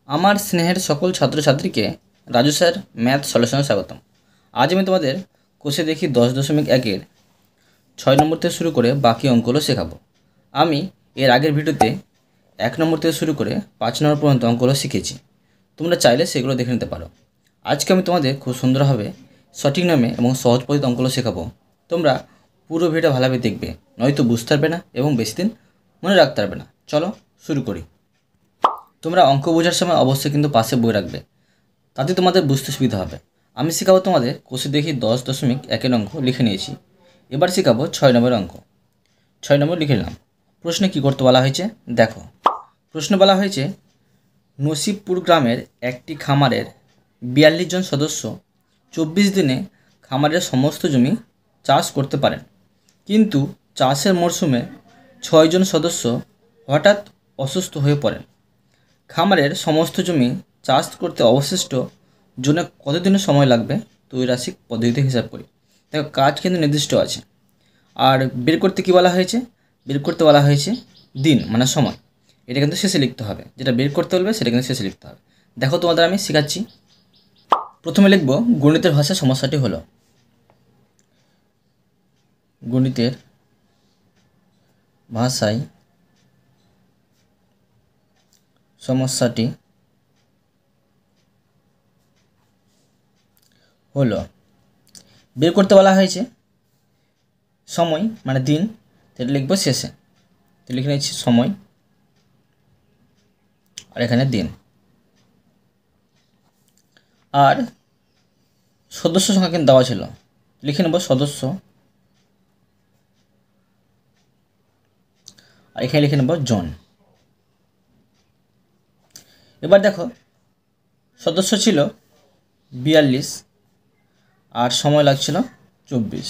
আমার স্নেহের সকল ছাত্রছাত্রীকে রাজু স্যার ম্যাথ সলিউশনে স্বাগতম। আজ আমি তোমাদের কোষে দেখি 10.1-এর 6 নম্বর থেকে শুরু করে বাকি অঙ্কগুলো শেখাবো। আমি এর আগের ভিডিওতে 1 নম্বর থেকে শুরু করে 5 নম্বর পর্যন্ত অঙ্কগুলো শিখেছি। তোমরা চাইলে সেগুলো দেখে নিতে পারো। আজকে আমি তোমাদের খুব সুন্দরভাবে সঠিক নামে এবং সহজ পদ্ধতি অঙ্কগুলো শেখাবো। তোমরা পুরো ভিডিও ভালোভাবে দেখবে, নয়তো বুঝতে পারবে না এবং বেশি দিন মনে রাখতে পারবে না। চলো শুরু করি। তোমরা অঙ্ক বোঝার সময় অবশ্যই কিন্তু পাশে বই রাখবে, তাতে তোমাদের বুঝতে সুবিধা হবে। আমি শেখাবো তোমাদের কোষে দেখি 10.1-এর অঙ্ক লিখে নিয়েছি। এবার শেখাবো 6 নম্বরের অঙ্ক। 6 নম্বর লিখে নিলাম। প্রশ্নে কী করতে বলা হয়েছে দেখো। প্রশ্নে বলা হয়েছে নসিবপুর গ্রামের একটি খামারের 42 জন সদস্য 24 দিনে খামারের সমস্ত জমি চাষ করতে পারেন, কিন্তু চাষের মরশুমে 6 জন সদস্য হঠাৎ অসুস্থ হয়ে পড়েন। খামারের সমস্ত জমি চাষ করতে অবশিষ্ট জন্য কতদিনের সময় লাগবে ত্রৈরাশিক পদ্ধতিতে হিসাব করি। দেখো, কাজ কিন্তু নির্দিষ্ট আছে, আর বের করতে কী বলা হয়েছে, বের করতে বলা হয়েছে দিন মানে সময়। এটা কিন্তু শেষে লিখতে হবে, যেটা বের করতে বলবে সেটা কিন্তু শেষে লিখতে হবে। দেখো তোমাদের আমি শেখাচ্ছি। প্রথমে লিখব গণিতের ভাষায় সমস্যাটি হলো। গণিতের ভাষায় সমস্যাটি হলো। বের করতে বলা হয়েছে সময় মানে দিন, সেটা লিখবো শেষে। তো লিখে নিচ্ছি সময়, আর এখানে দিন। আর সদস্য সংখ্যা কিন্তু দেওয়া ছিল, লিখে নেব সদস্য, আর এখানে লিখে নেব জন। এবার দেখো, সদস্য ছিল 42 আর সময় লাগছিল 24।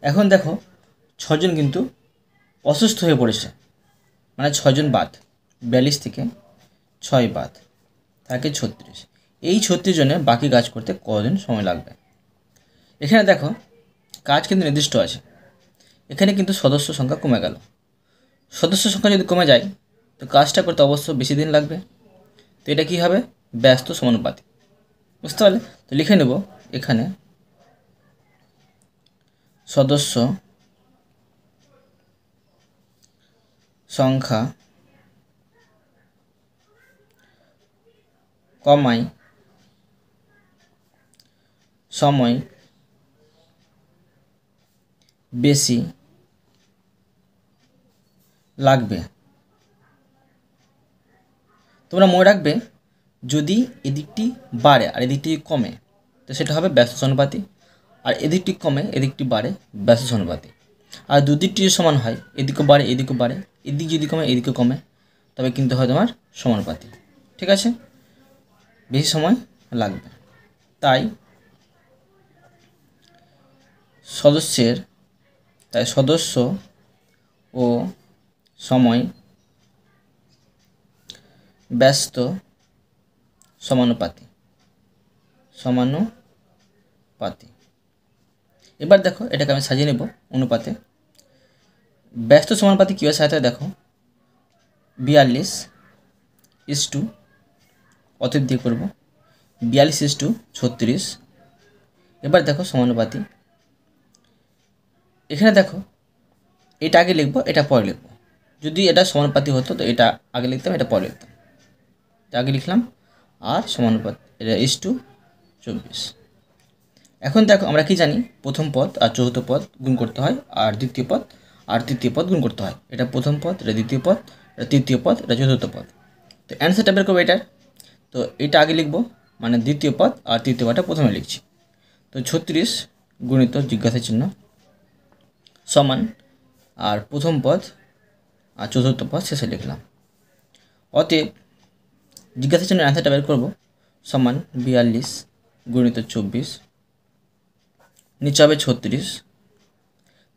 এখন দেখো 6 জন কিন্তু অসুস্থ হয়ে পড়েছে, মানে 6 জন বাদ, 42 থেকে 6 বাদ থাকে 36। এই 36 জনে বাকি কাজ করতে কদিন সময় লাগবে। এখানে দেখো কাজ কিন্তু নির্দিষ্ট আছে, এখানে কিন্তু সদস্য সংখ্যা কমে গেল। সদস্য সংখ্যা যদি কমে যায় তো কাজটা করতে অবশ্য বেশি দিন লাগবে। তো এটা কী হবে, ব্যস্ত সমানুপাতি। বুঝতে পারলে? তো লিখে নেব এখানে সদস্য সংখ্যা কমায় সময় বেশি লাগবে। তোমরা মনে রাখবে, যদি এদিকটি বাড়ে আর এদিকটি কমে তো সেটা হবে ব্যস্ত সমানুপাতি, আর এদিকটি কমে এদিকটি বাড়ে ব্যস্ত সমানুপাতি। আর দুদিকটি সমান হয়, এদিকে বাড়ে এদিকে বাড়ে, এদিক যদি কমে এদিকে কমে, তবে কিন্তু হয় তোমার সমানুপাতি। ঠিক আছে, বেশি সময় লাগবে। তাই সদস্য ও সময় ব্যস্ত সমানুপাতি। এবার দেখো এটাকে আমি সাজিয়ে নেব অনুপাতে। ব্যস্ত সমানুপাতি কীভাবে সাজাতে দেখো, 42 অতএব দিয়ে করব 42:36। এবার দেখো সমানুপাতি, এখানে দেখো এটা আগে লিখবো এটা পরে লিখবো। যদি এটা সমানুপাতি হতো তো এটা আগে লিখতাম, এটা পরে লিখতাম। আগে লিখলাম আর সমানুপাতি, এটা 24। এখন দেখো আমরা কি জানি, প্রথম পদ আর চতুর্থ পদ গুণ করতে হয়, আর দ্বিতীয় পদ আর তৃতীয় পদ গুণ করতে হয়। এটা প্রথম পদ, এটা দ্বিতীয় পদ, এটা তৃতীয় পদ, এটা চতুর্থ পদ। তো অ্যান্সারটা বের করবো এটার। তো এটা আগে লিখবো, মানে দ্বিতীয় পদ আর তৃতীয় পদটা প্রথমে লিখছি। তো 36 গুণিত জিজ্ঞাসা চিহ্ন সমান, আর প্রথম পদ আর চতুর্থ পদ শেষে লিখলাম। অতএব জিজ্ঞাসা চিহ্নের অ্যান্সারটা বের করবো সমান 42 গুণিত 24, নিচে হবে 36।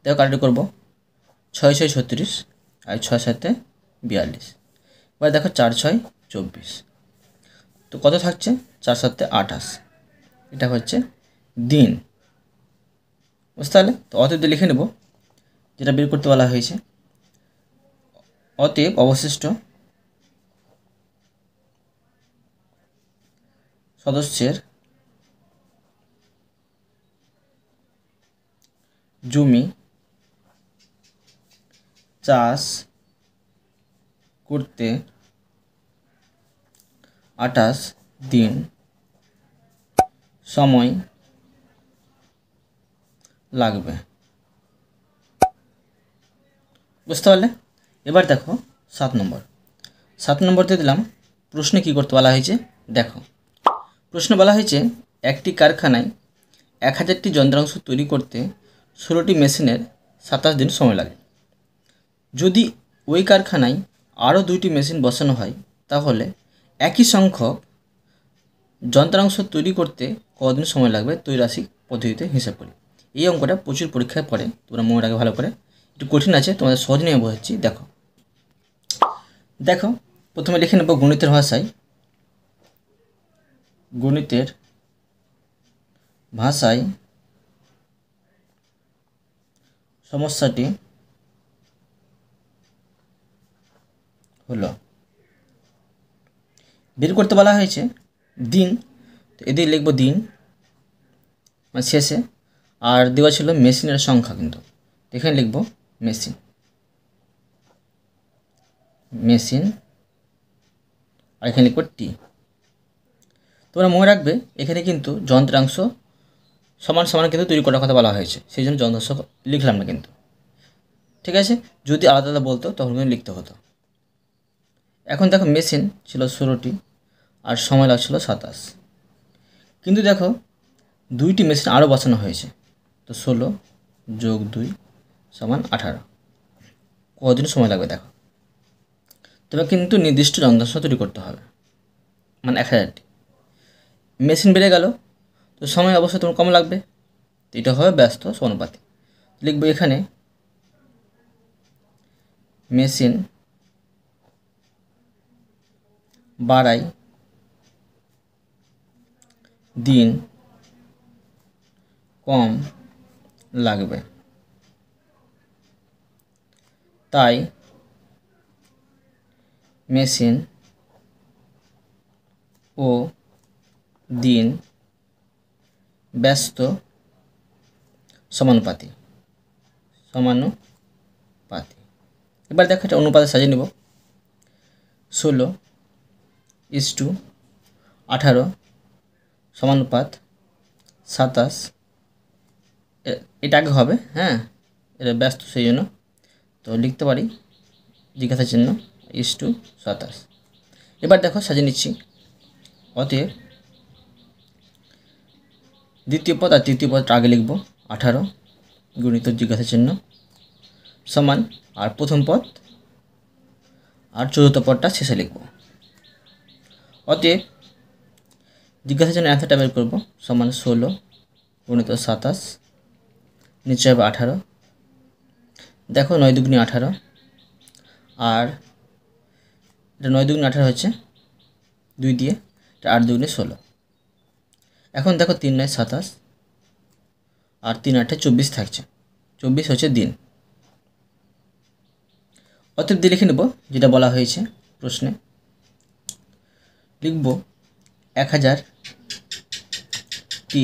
দেখো কারেক্ট করবো, 6 6 36 আর 6 7 42। এবার দেখো 4 6 24, তো কত থাকছে 4 7 28। এটা হচ্ছে দিন। বুঝতে পারলে? তো অতএব লিখে নেব যেটা বের করতে বলা হয়েছে। অতএব অবশিষ্ট সদস্যের জমি চাষ করতে 28 দিন সময় লাগবে। বুঝতে পারলে? এবার দেখো 7 নম্বর। 7 নম্বরতে দিলাম প্রশ্নে কী করতে বলা হয়েছে দেখো। প্রশ্ন বলা হয়েছে একটি কারখানায় 1000টি যন্ত্রাংশ তৈরি করতে 16টি মেশিনের 27 দিন সময় লাগে। যদি ওই কারখানায় আরও 2টি মেশিন বসানো হয় তাহলে একই সংখ্যক যন্ত্রাংশ তৈরি করতে কদিন সময় লাগবে ত্রৈরাশিক পদ্ধতিতে হিসাব করি। এই অঙ্কটা প্রচুর পরীক্ষায় পড়ে, তোমরা মনে রাখবে ভালো করে। একটু কঠিন আছে, তোমাদের সহজ নিয়ে বোঝাচ্ছি। দেখো দেখো প্রথমে লিখে নেব গণিতের ভাষায়। গণিতের ভাষায় সমস্যাটি হলো, বের করতে বলা হয়েছে দিন, তো এদিকে লিখব দিন মানে শেষে, আর দেওয়া ছিল মেশিনের সংখ্যা, কিন্তু এখানে লিখব মেশিন মেশিন আর এখানে লিখব টি। তোমরা মনে রাখবে এখানে কিন্তু যন্ত্রাংশ সমান সমান কিন্তু তৈরি করার কথা বলা হয়েছে, সেই জন্য যন্ত্রাংশ লিখলাম না কিন্তু, ঠিক আছে। যদি আলাদা আলাদা বলতো তখন কিন্তু লিখতে হতো। এখন দেখো মেশিন ছিল 16টি আর সময় লাগছিল 27, কিন্তু দেখো 2টি মেশিন আরও বসানো হয়েছে, তো 16 যোগ 2 সমান 18। কদিন সময় লাগবে দেখো। তবে কিন্তু নির্দিষ্ট যন্ত্রাংশ তৈরি করতে হবে, মানে 1000টি। মেশিন বেড়ে গেল তো সময় অবশ্যই তোমার কম লাগবে, তো এটা হবে ব্যস্ত সমানুপাতি। লিখবো এখানে মেশিন বাড়াই দিন কম লাগবে, তাই মেশিন ও দিন ব্যস্ত সমানুপাতি। এবার দেখো এটা অনুপাতে সাজিয়ে নেব। 16:18 সমানুপাত 27। এটা আগে হবে, হ্যাঁ, এটা ব্যস্ত সেই জন্য, তো লিখতে পারি জিজ্ঞাসা চিহ্ন 27। এবার দেখো সাজিয়ে নিচ্ছি। অতএব দ্বিতীয় পদ আর তৃতীয় পদটা আগে লিখব 18 গুণিত জিজ্ঞাসা চিহ্ন সমান, আর প্রথম পদ আর চতুর্থ পদটা শেষে লিখব। অতএব জিজ্ঞাসা চিহ্ন অ্যান্সারটা বের করব, সমান 16 গুণিত 27, নিচে হবে 18। দেখো 9 দুগুণে 18, আর এটা 9 দুগুণে 18 হচ্ছে 2 দিয়ে, এটা 8 দুগুণে 16। এখন দেখো 3 9 27 আর 3 8 24 থাকছে, 24 হচ্ছে দিন। অতএব দিয়ে লিখে নেব যেটা বলা হয়েছে প্রশ্নে। লিখব 1000টি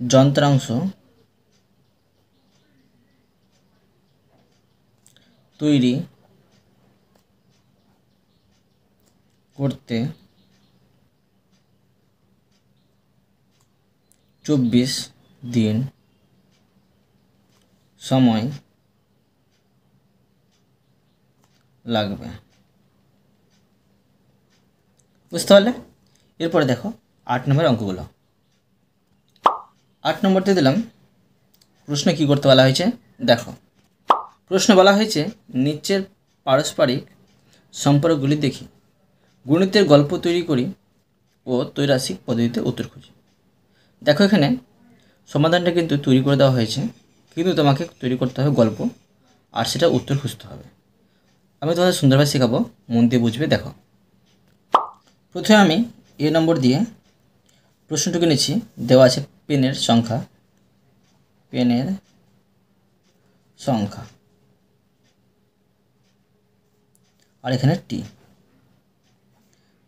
যন্ত্রাংশ তৈরি করতে 24 দিন সময় লাগবে। বুঝতে পারলে? এরপরে দেখো 8 নম্বর অঙ্কগুলো। 8 নম্বরতে দিলাম প্রশ্নে কী করতে বলা হয়েছে দেখো। প্রশ্ন বলা হয়েছে নিচের পারস্পরিক সম্পর্কগুলি দেখি, গণিতের গল্প তৈরি করি ও ত্রৈরাশিক পদ্ধতিতে উত্তর খুঁজি। দেখো এখানে সমাধানটা কিন্তু তৈরি করে দেওয়া হয়েছে, কিন্তু তোমাকে তৈরি করতে হবে গল্প, আর সেটা উত্তর খুঁজতে হবে। আমি তোমাদের সুন্দরভাবে শেখাবো, মন দিয়ে বুঝবে। দেখো প্রথমে আমি এ নম্বর দিয়ে প্রশ্নটুকু নিচ্ছি। দেওয়া আছে পেনের সংখ্যা আর এখানে টি।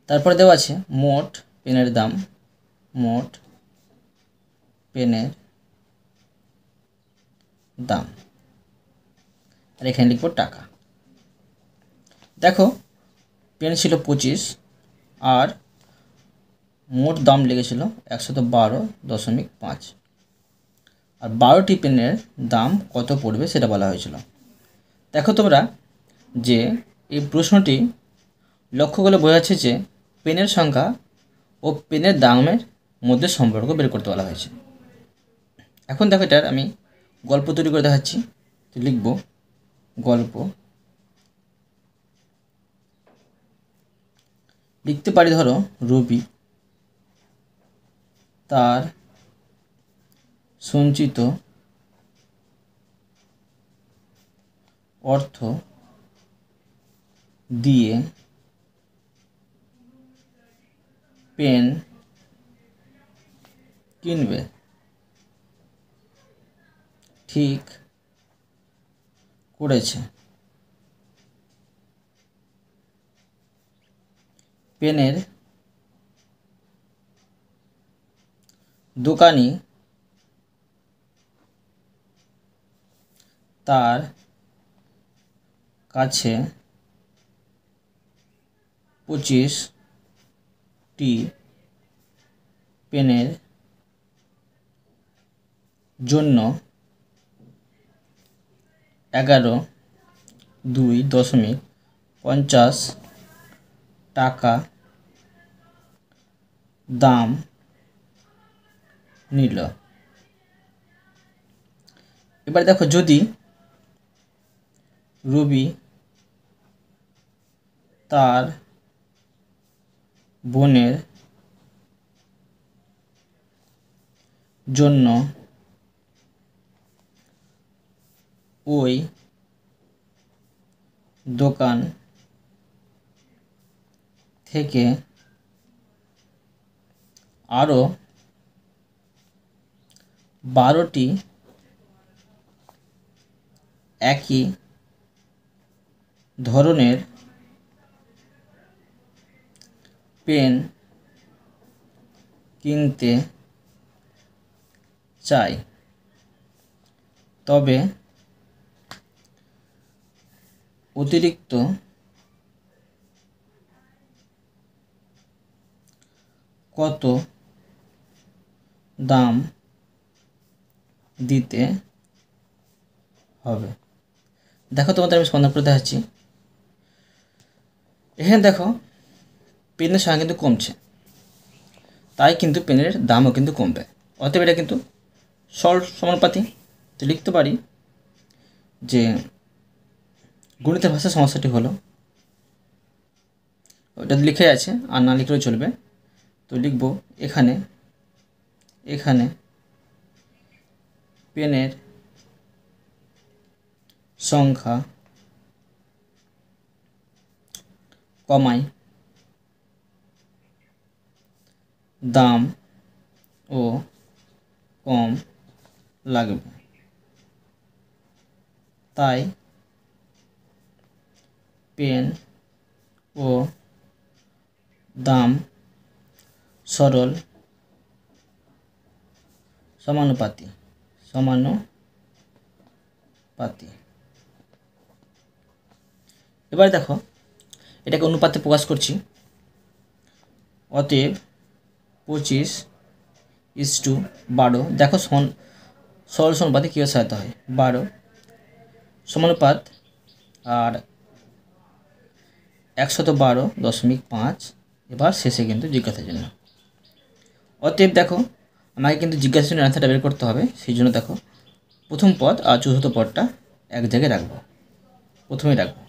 তারপরে দেওয়া আছে মোট পেনের দাম, মোট পেনের দাম, আর এখানে লিখব টাকা। দেখো পেন ছিল 25 আর মোট দাম লেগেছিল 112.5, আর 12টি পেনের দাম কত পড়বে সেটা বলা হয়েছিল। দেখো তোমরা যে এই প্রশ্নটি লক্ষ্য করলে বোঝা যাচ্ছে যে পেনের সংখ্যা ও পেনের দামের মধ্যে সম্পর্ক বের করতে বলা হয়েছে। এখন দেখো এটার আমি গল্প তৈরি করে দেখাচ্ছি। তো লিখব গল্প, লিখতে পারি ধরো রবি তার সঞ্চিত অর্থ দিয়ে পেন কিনবে, ঠিক করেছে। পেনের দোকানি তার কাছে 25টি পেনের জন্য 11.250 টাকা দাম নিল। এবার দেখো যদি রবি তার বোনের জন্য ওই দোকান থেকে আরও 12টি একই ধরনের পেন কিনতে চাই, তবে অতিরিক্ত কত দাম দিতে হবে। দেখো তোমাদের আমি সন্ধান করে দেখাচ্ছি। এখানে দেখো পেনের সংখ্যা কিন্তু কমছে, তাই কিন্তু পেনের দামও কিন্তু কমবে। অতএব এটা কিন্তু সরল সমানুপাতি। তো লিখতে পারি যে গণিতের ভাষার সমস্যাটি হলো, ওটা লিখে আছে আর না লিখলেও চলবে। তো লিখব এখানে পেনের সংখ্যা কমাই, দাম ও কম লাগবে, তাই পেন ও দাম সরল সমানুপাতি। এবার দেখো এটাকে অনুপাতে প্রকাশ করছি। অতএব 25:12। দেখো সরল সমানুপাতে কীভাবে সাজাতে হয়। 12 সমানুপাত আর 112.5। এবার শেষে কিন্তু জিজ্ঞাসার জন্য। অতএব দেখো আমাকে কিন্তু জিজ্ঞাসার জন্য অ্যান্সারটা বের করতে হবে। সেই জন্য দেখো প্রথম পদ আর চতুর্থ পদটা এক জায়গায় রাখবো, প্রথমেই রাখবো,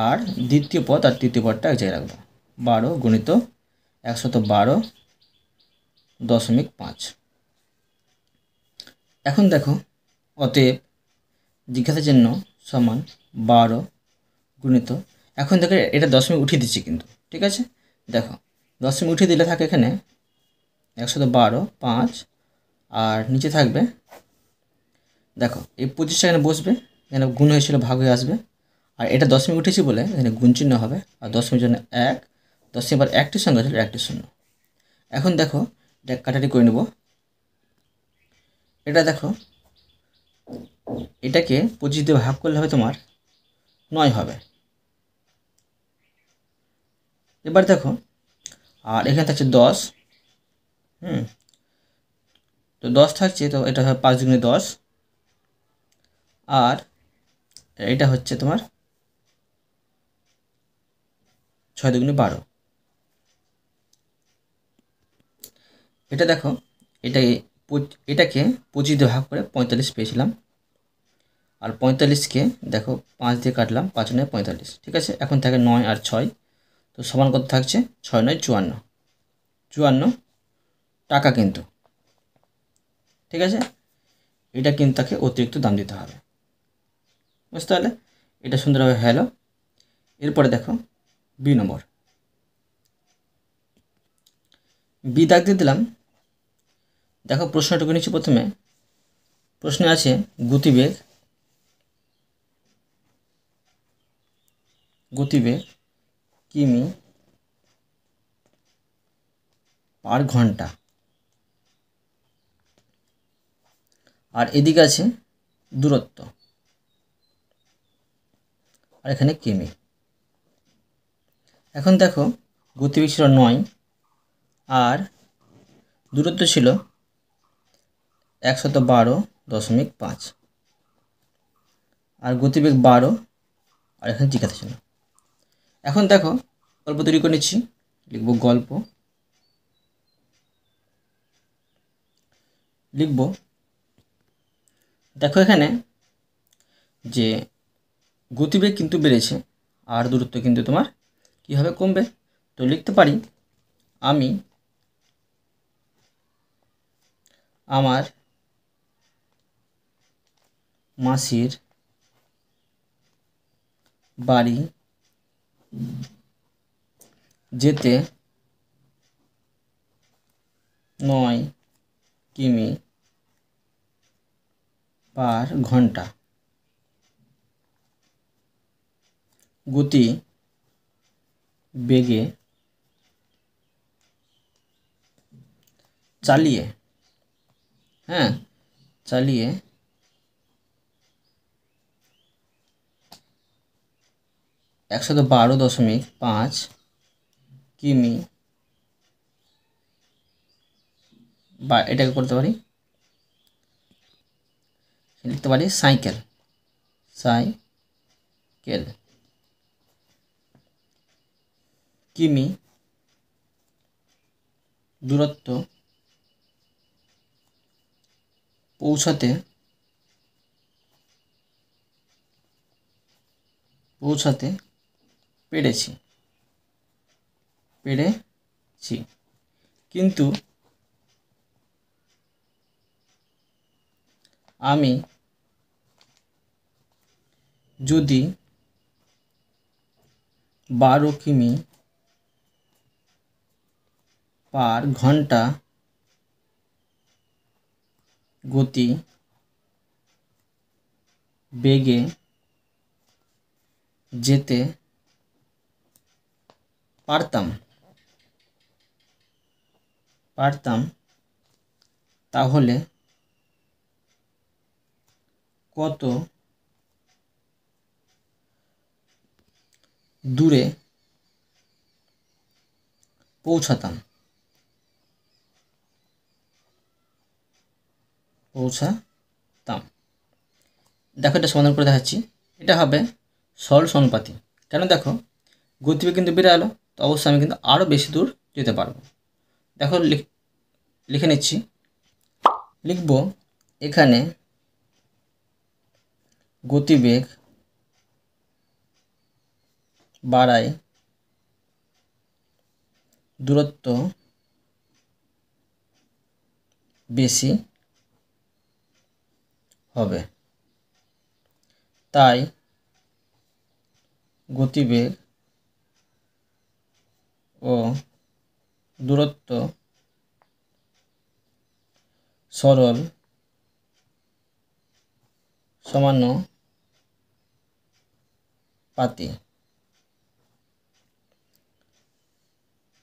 আর দ্বিতীয় পদ আর তৃতীয় পদটা এক জায়গায় রাখবো। 12 গুণিত 112.5। এখন দেখো অতএব জিজ্ঞাসার জন্য সমান 12 গুণিত, এখন দেখো এটা দশমিক উঠিয়ে দিচ্ছি কিন্তু, ঠিক আছে। দেখো দশমিক উঠিয়ে দিলে থাকে এখানে 112.5 আর নিচে থাকবে, দেখো এই 25টা এখানে বসবে, এখানে গুণ হয়েছিল ভাগ হয়ে আসবে, আর এটা দশমিক উঠেছি বলে এখানে গুণ চিহ্ন হবে, আর দশমিক জন্য 1, দশমিক আবার একটি সংখ্যা ছিল একটি শূন্য। এখন দেখো এটা কাটাটি করে নেব। এটা দেখো, এটাকে 25 দিয়ে ভাগ করলে হবে তোমার 9 হবে। এবার দেখো, আর এখানে থাকছে 10। তো 10 থাকছে, তো এটা হবে 5 দুগুণে 10, আর এটা হচ্ছে তোমার 6 দুগুণে 12। এটা দেখো, এটাকে 25 দিয়ে ভাগ করে 45 পেয়েছিলাম, আর 45কে দেখো 5 দিয়ে কাটলাম, 5 9 45, ঠিক আছে। এখন থাকে 9 আর 6, তো সমান কত থাকছে? 6 9 54, 54 টাকা কিন্তু, ঠিক আছে। এটা কিন্তু তাকে অতিরিক্ত দাম দিতে হবে, বুঝতে পারলে? এটা সুন্দরভাবে হলো। এরপরে দেখো বি নম্বর, বি দাগ দিয়ে দিলাম। দেখো প্রশ্নটুকু নিচ্ছি। প্রথমে প্রশ্নে আছে গতিবেগ কিমি পার ঘন্টা, আর এদিকে আছে দূরত্ব, আর এখানে কিমি। এখন দেখো গতিবেগ ছিল 9 আর দূরত্ব ছিল 112.5, আর গতিবেগ 12, আর এখানে জিজ্ঞাসা ছিল। এখন দেখো গল্প তৈরি করে নিচ্ছি। লিখব গল্প, লিখব। দেখো এখানে যে গতিবেগ কিন্তু বেড়েছে আর দূরত্ব কিন্তু তোমার কীভাবে কমবে। তো লিখতে পারি, আমি আমার মাসির বাড়ি যেতে 9 কিমি পার ঘন্টা, গতি বেগে চালিয়ে 112.5 কিমি, বা এটাকে করতে পারি, লিখতে পারি সাইকেল কিমি দূরত্ব পৌঁছাতে পেরেছি, কিন্তু আমি যদি 12 কিমি পার ঘন্টা গতি বেগে যেতে পারতাম তাহলে কত দূরে পৌঁছাতাম। দেখো এটা সমাধান করে দেখাচ্ছি। এটা হবে সরল সমানুপাতি। কেন? দেখো গতিবেগ কিন্তু বেড়ে গেলো, তো অবশ্যই আমি কিন্তু আরও বেশি দূর যেতে পারবো। দেখো লিখে নিচ্ছি। লিখব এখানে গতিবেগ বাড়ায় দূরত্ব বেশি হবে, তাই গতিবেগ ও দূরত্ব সরল সমানুপাতি।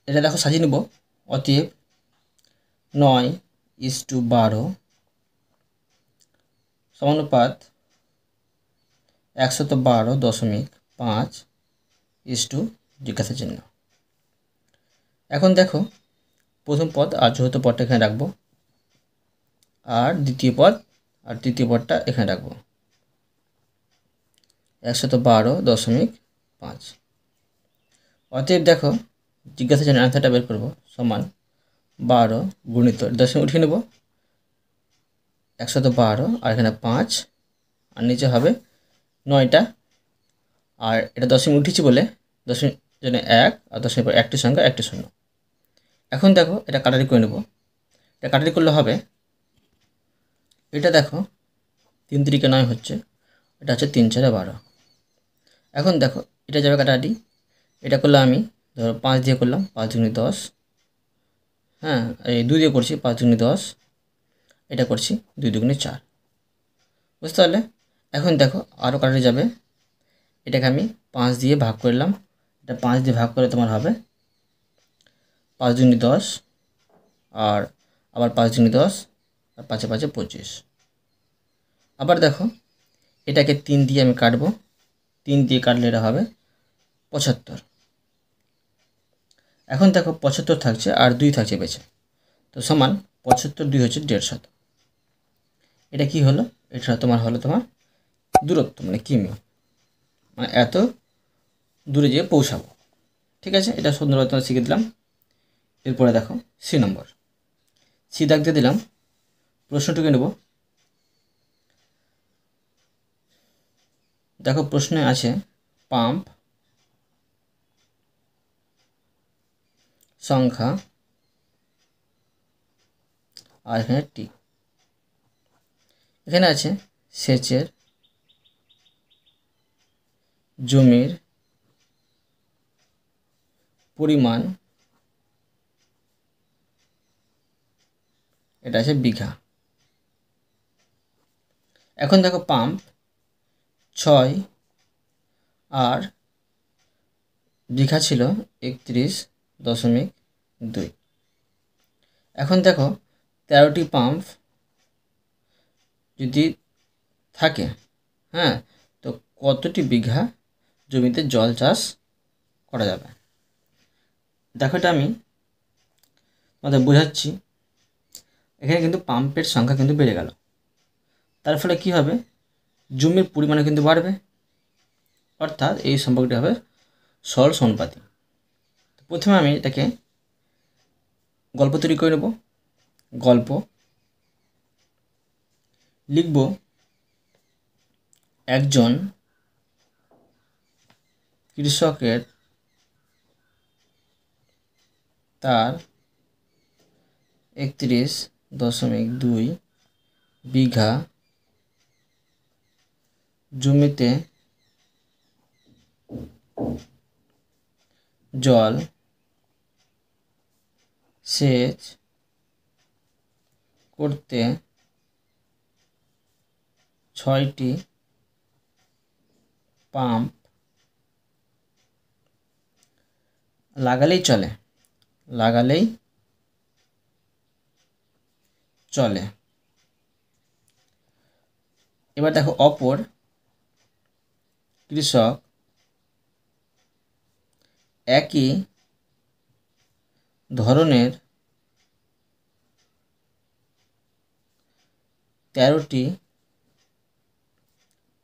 এটা দেখো সাজিয়ে নেব। অতএব 9:12 সমানুপাত 112.5 জিজ্ঞাসা চিহ্ন। এখন দেখো প্রথম পদ আর চতুর্থ পদটা এখানে রাখবো, আর দ্বিতীয় পদ আর তৃতীয় পদটা এখানে রাখবো। 112.5। অতএব দেখো জিজ্ঞাসা চিহ্নের আনসারটা বের করবো, সমান 12 গুণিত দশমিক উঠিয়ে নেব 112, আর এখানে 5, আর নিচে হবে 9টা, আর এটা দশমিক উঠেছি বলে দশমিক জন্য 1, আর দশমিক পর একটি সংখ্যা একটি শূন্য। এখন দেখো এটা কাটারি করে নেব। এটা কাটারি করলে হবে, এটা দেখো 3 3 9 হচ্ছে, এটা হচ্ছে 3 4 12। এখন দেখো এটা যাবে কাটারি, এটা করলে আমি ধরো 5 দিয়ে করলাম, 5 দুগুণে 10, হ্যাঁ এই 2 দিয়ে করছি 5 দুগুণে 10, এটা করছি 2 দুগুণে 4, বুঝতে পারলে? এখন দেখো আরও কাটারি যাবে, এটাকে আমি 5 দিয়ে ভাগ করলাম, এটা 5 দিয়ে ভাগ করে তোমার হবে 5 দুগুণে 10, আর আবার 5 দুগুণে 10, আর 5 5 25। আবার দেখো এটাকে 3 দিয়ে আমি কাটবো, 3 দিয়ে কাটলে এটা হবে 75। এখন দেখো 75 থাকছে আর 2 থাকছে বেঁচে, তো সমান 75 2 হচ্ছে 150। এটা কি হলো? এটা তোমার হলো তোমার দূরত্ব, মানে কিমি, মানে এত দূরে যেয়ে পৌঁছাবো। ঠিক আছে, এটা সুন্দরভাবে তোমার শিখে দিলাম। এরপরে দেখো সি নম্বর, সি দাগ দিয়ে দিলাম। প্রশ্নটুকু নেব। দেখো প্রশ্নে আছে পাম্প সংখ্যা, আর এখানে টি। এখানে আছে সেচের জমির পরিমাণ, এটা আছে বিঘা। এখন দেখো পাম্প 6 আর বিঘা ছিল 31.2। এখন দেখো 13টি পাম্প যদি থাকে, হ্যাঁ, তো কতটি বিঘা জমিতে জল চাষ করা যাবে? দেখো এটা আমি তোমাদের বোঝাচ্ছি। এখানে কিন্তু পাম্পের সংখ্যা কিন্তু বেড়ে গেল, তার ফলে কী হবে? জমির পরিমাণও কিন্তু বাড়বে, অর্থাৎ এই সম্পর্কটি হবে সরল সমানুপাতিক। প্রথমে আমি এটাকে গল্প তৈরি করে নেব। গল্প লিখব, একজন কৃষকের তার 31.2 বিঘা জমিতে জল সেচ করতে 6টি পাম্প লাগালেই চলে, লাগালেই চলে। এবার দেখো অপর কৃষক একই ধরনের 13টি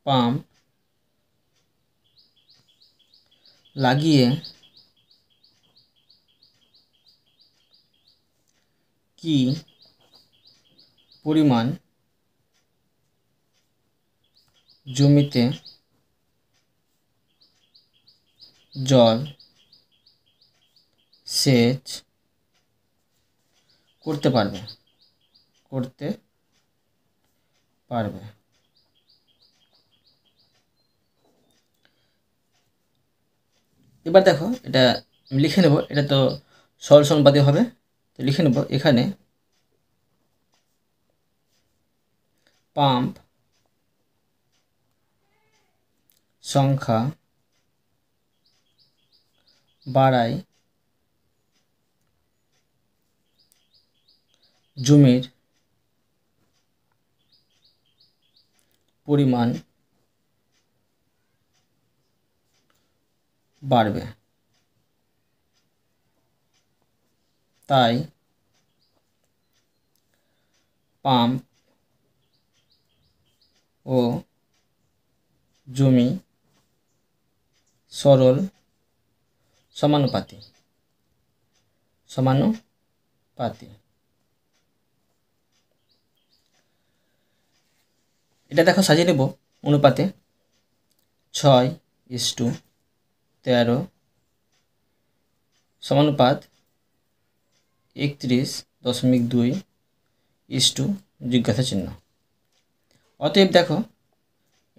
পাম্প লাগিয়ে কি পরিমাণ জমিতে জল সেচ করতে পারবে? এবার দেখো এটা আমি লিখে নেব, এটা তো সরল সমানুপাতিক হবে, তো লিখে নেব এখানে পাম্প সংখ্যা বাড়ায় জমির পরিমাণ বাড়বে, তাই পাম্প ও জমি সরল সমানুপাতি। এটা দেখো সাজিয়ে নেব অনুপাতে 6:13 সমানুপাত 31.2 জিজ্ঞাসা চিহ্ন। অতএব দেখো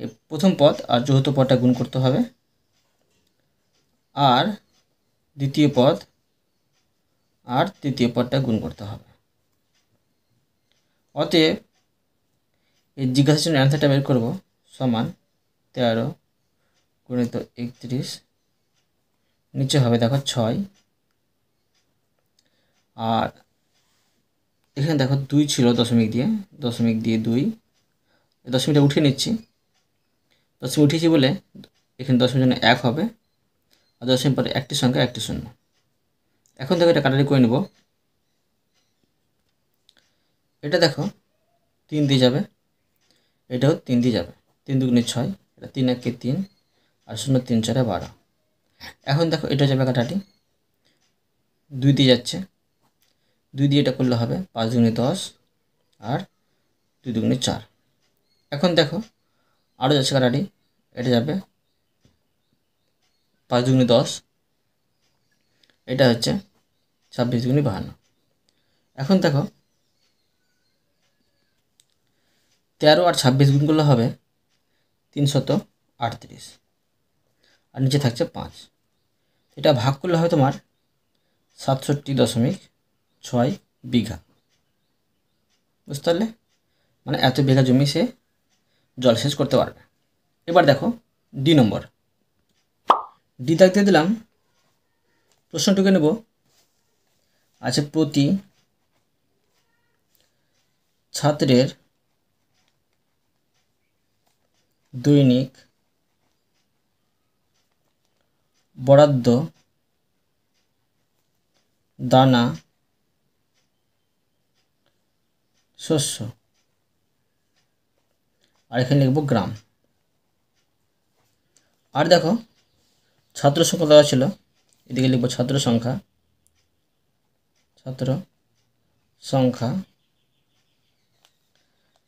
এই প্রথম পদ আর চতুর্থ পদটা গুণ করতে হবে, আর দ্বিতীয় পদ আর তৃতীয় পদটা গুণ করতে হবে। অতএব এই জিজ্ঞাসা চিহ্ন অ্যান্সারটা বের করব সমান 13 গুণিত 31, নিচে হবে দেখো 6, আর এখানে দেখো 2 ছিল দশমিক দিয়ে 2, দশমিকটা উঠিয়ে নিচ্ছি। দশমিক উঠিয়েছি বলে এখানে দশমিক জন্য 1 হবে, আর দশমিক পরে একটি সংখ্যা একটি শূন্য। এখন দেখো এটা কাটাকাটি করে নেব। এটা দেখো 3 দিয়ে যাবে, এটাও 3 দিয়ে যাবে, 3 দুগুণে 6, এটা 3 একে 3, আর 0 3 4 12। এখন দেখো এটা যাবে কাটাটি, 2 দিয়ে যাচ্ছে, 2 দিয়ে এটা করলে হবে 5 দুগুণে 10, আর 2 দুগুণে 4। এখন দেখো আরও যাচ্ছে কাটাটি, এটা যাবে 5 দুগুণে 10, এটা হচ্ছে 26 দুগুণে 52। এখন দেখো 13 আর 26 গুণ করলে হবে 338, আর নিচে থাকছে 5। এটা ভাগ করলে হবে তোমার 67.6 বিঘা। বুঝতে পারলে? মানে এত বিঘা জমি সে জলসেচ করতে পারবে। এবার দেখো ডি নম্বর, ডি দাগ দিয়ে দিলাম। প্রশ্নটুকু নেব, আছে প্রতি ছাত্রের দৈনিক বরাদ্দ দানা শস্য, আর এখানে লিখব গ্রাম। আর দেখো ছাত্র সংখ্যা দেওয়া ছিল, এদিকে লিখব ছাত্র সংখ্যা,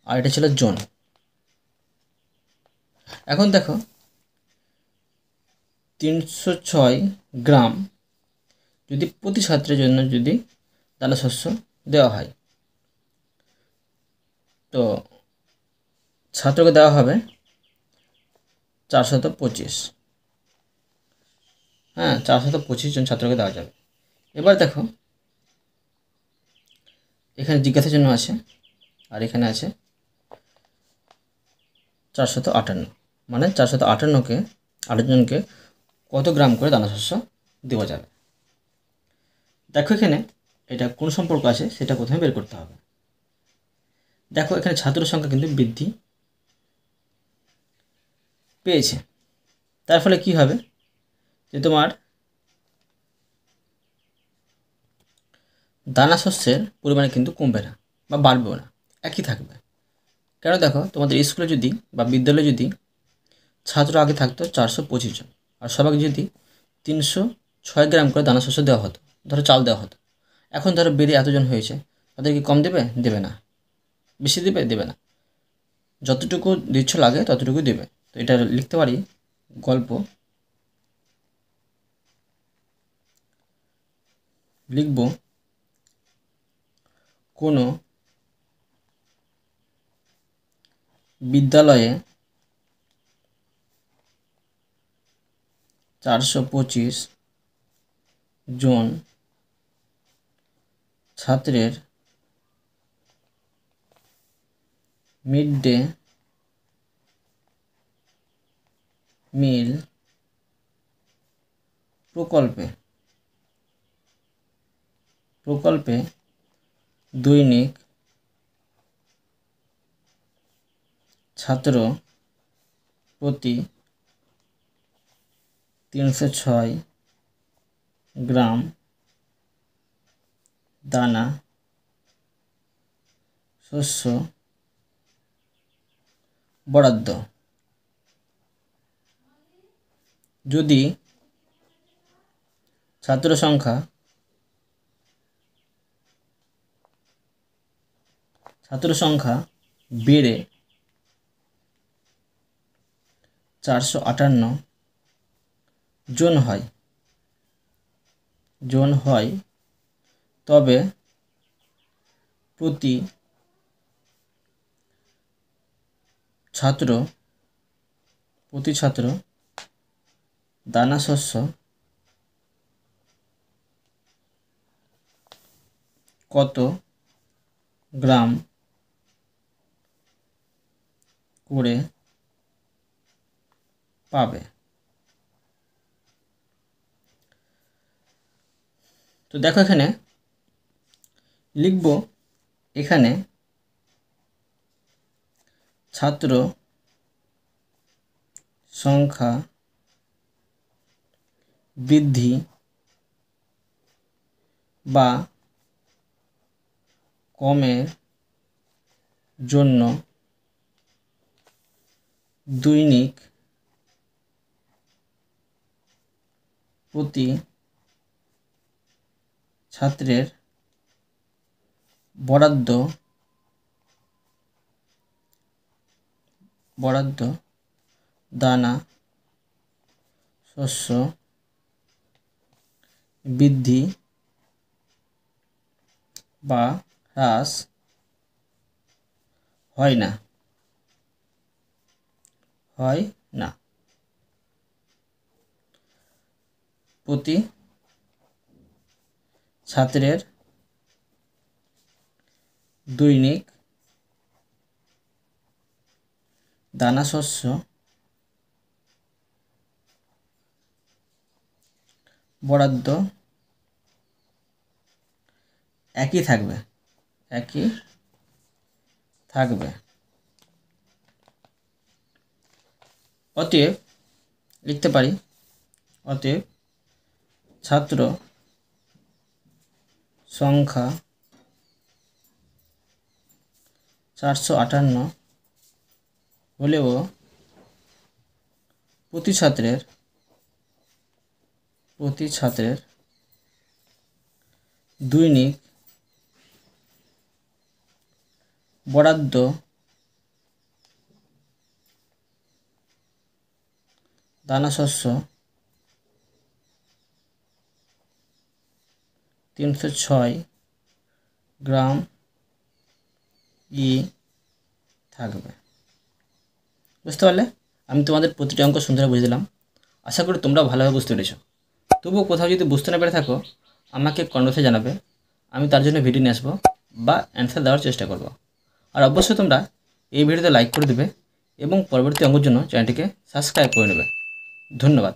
আর এটা ছিল জোন। এখন দেখো 306 গ্রাম যদি প্রতি ছাত্রের জন্য যদি দানা শস্য দেওয়া হয়, তো ছাত্রকে দেওয়া হবে 425। হ্যাঁ, 425 জন ছাত্রকে দেওয়া যাবে। এবার দেখো এখানে জিজ্ঞাসার জন্য আছে, আর এখানে আছে 458, মানে 458কে 8 জনকে কত গ্রাম করে দানা শস্য দেওয়া যাবে। দেখো এখানে এটা কোন সম্পর্ক আছে সেটা প্রথমে বের করতে হবে। দেখো এখানে ছাত্র সংখ্যা কিন্তু বৃদ্ধি পেয়েছে, তার ফলে কি হবে যে তোমার দানা শস্যের পরিমাণে কিন্তু কমবে না বা বাড়বেও না, একই থাকবে। কেন দেখো তোমাদের স্কুলে যদি বা বিদ্যালয়ে যদি ছাত্র আগে থাকতো 425 জন, আর সবাইকে যদি 306 গ্রাম করে দানা শস্য দেওয়া হতো, ধরো চাল দেওয়া হতো, এখন ধরো বেড়ে এতজন হয়েছে, তাদের কি কম দেবে? দেবে না। বেশি দেবে? দেবে না। যতটুকু দিচ্ছ লাগে ততটুকু দেবে। তো এটা লিখতে পারি গল্প, লিখব কোনো বিদ্যালয়ে 425 জন ছাত্রের মিড ডে মিল প্রকল্পে দৈনিক ছাত্র প্রতি 306 গ্রাম দানা শস্য বরাদ্দ। যদি ছাত্র সংখ্যা বেড়ে 458 জন হয় তবে প্রতি ছাত্র দানা শস্য কত গ্রাম করে পাবে? তো দেখো এখানে লিখব, এখানে ছাত্র সংখ্যা বৃদ্ধি বা কমের জন্য দৈনিক প্রতি ছাত্রের বরাদ্দ দানা শস্য বৃদ্ধি বা হ্রাস হয় না। প্রতি ছাত্রের দৈনিক দানা শস্য বরাদ্দ একই থাকবে। অতএব লিখতে পারি, ছাত্র সংখ্যা 458 হলেও প্রতি ছাত্রের দৈনিক বরাদ্দ দানা শস্য 306 গ্রাম থাকবে। বুঝতে পারলে? আমি তোমাদের প্রতিটি অঙ্ক সুন্দরভাবে বুঝে দিলাম। আশা করি তোমরা ভালোভাবে বুঝতে পেরেছো। তবুও কোথাও যদি বুঝতে না পেরে থাকো আমাকে কমেন্টে জানাবে, আমি তার জন্য ভিডিও নিয়ে আসবো বা অ্যান্সার দেওয়ার চেষ্টা করব। আর অবশ্যই তোমরা এই ভিডিওতে লাইক করে দেবে এবং পরবর্তী অঙ্কের জন্য চ্যানেলটিকে সাবস্ক্রাইব করে নেবে। ধন্যবাদ।